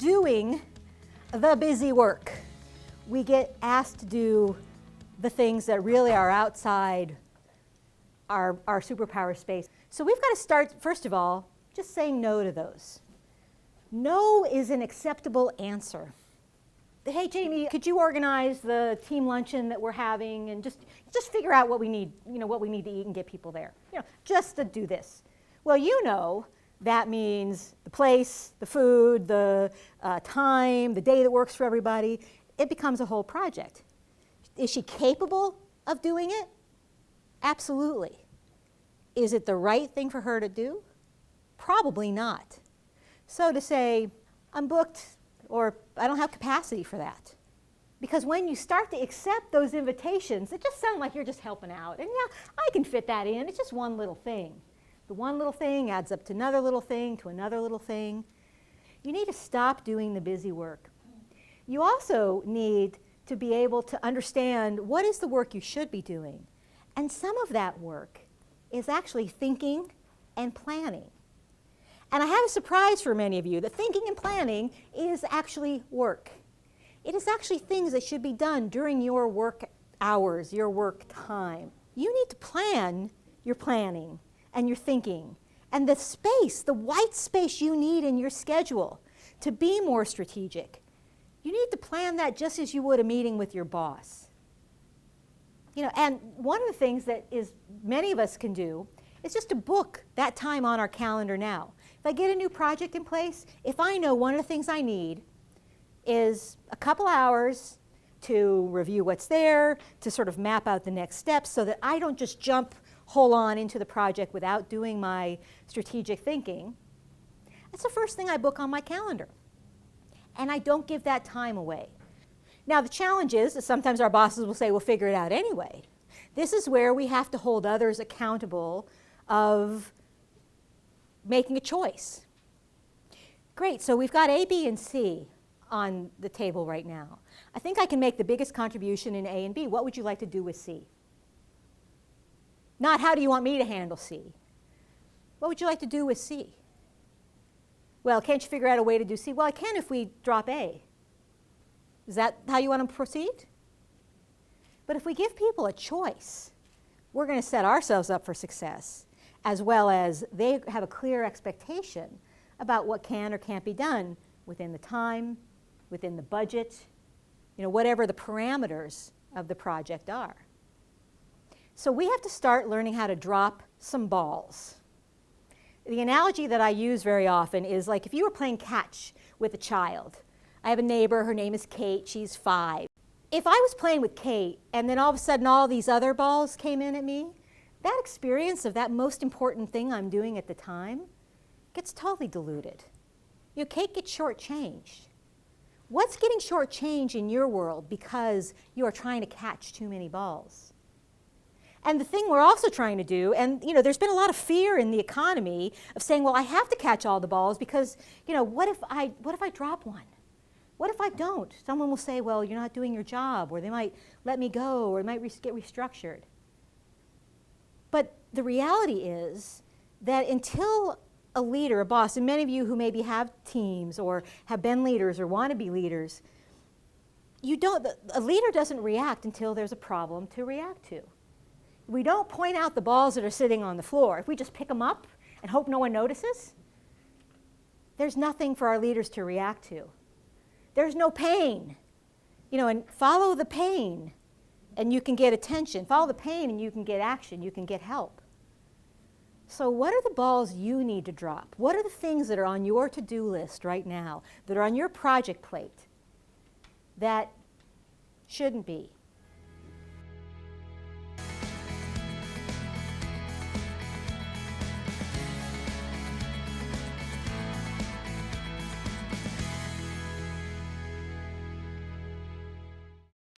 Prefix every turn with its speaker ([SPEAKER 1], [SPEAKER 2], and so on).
[SPEAKER 1] doing the busy work. We get asked to do the things that really are outside our superpower space. So we've got to start, first of all, just saying no to those. No is an acceptable answer. Hey, Jamie, could you organize the team luncheon that we're having and just figure out what we need, what we need to eat and get people there, just to do this. Well, that means the place, the food, the time, the day that works for everybody. It becomes a whole project. Is she capable of doing it? Absolutely. Is it the right thing for her to do? Probably not. So to say, I'm booked, or I don't have capacity for that. Because when you start to accept those invitations, it just sounds like you're just helping out. And yeah, I can fit that in. It's just one little thing. The one little thing adds up to another little thing, to another little thing. You need to stop doing the busy work. You also need to be able to understand what is the work you should be doing. And some of that work is actually thinking and planning. And I have a surprise for many of you, that thinking and planning is actually work. It is actually things that should be done during your work hours, your work time. You need to plan your planning and your thinking and the space, the white space you need in your schedule to be more strategic. You need to plan that just as you would a meeting with your boss. And one of the things that many of us can do is just to book that time on our calendar now. If I get a new project in place, if I know one of the things I need is a couple hours to review what's there, to sort of map out the next steps so that I don't just jump whole on into the project without doing my strategic thinking, that's the first thing I book on my calendar. And I don't give that time away. Now the challenge is that sometimes our bosses will say, we'll figure it out anyway. This is where we have to hold others accountable of making a choice. Great, so we've got A, B, and C on the table right now. I think I can make the biggest contribution in A and B. What would you like to do with C? Not how do you want me to handle C? What would you like to do with C? Well, can't you figure out a way to do C? Well, I can if we drop A. Is that how you want to proceed? But if we give people a choice, we're going to set ourselves up for success, as well as they have a clear expectation about what can or can't be done within the time, within the budget, whatever the parameters of the project are. So we have to start learning how to drop some balls. The analogy that I use very often is like if you were playing catch with a child. I have a neighbor, her name is Kate, she's 5. If I was playing with Kate and then all of a sudden all these other balls came in at me, that experience of that most important thing I'm doing at the time gets totally diluted. Kate gets shortchanged. What's getting shortchanged in your world because you are trying to catch too many balls? And the thing we're also trying to do, and there's been a lot of fear in the economy of saying, well, I have to catch all the balls because, what if I drop one? What if I don't? Someone will say, well, you're not doing your job, or they might let me go, or it might get restructured. But the reality is that until a leader, a boss, and many of you who maybe have teams or have been leaders or want to be leaders, a leader doesn't react until there's a problem to react to. We don't point out the balls that are sitting on the floor. If we just pick them up and hope no one notices, there's nothing for our leaders to react to. There's no pain. And follow the pain and you can get attention. Follow the pain and you can get action. You can get help. So what are the balls you need to drop? What are the things that are on your to-do list right now, that are on your project plate that shouldn't be?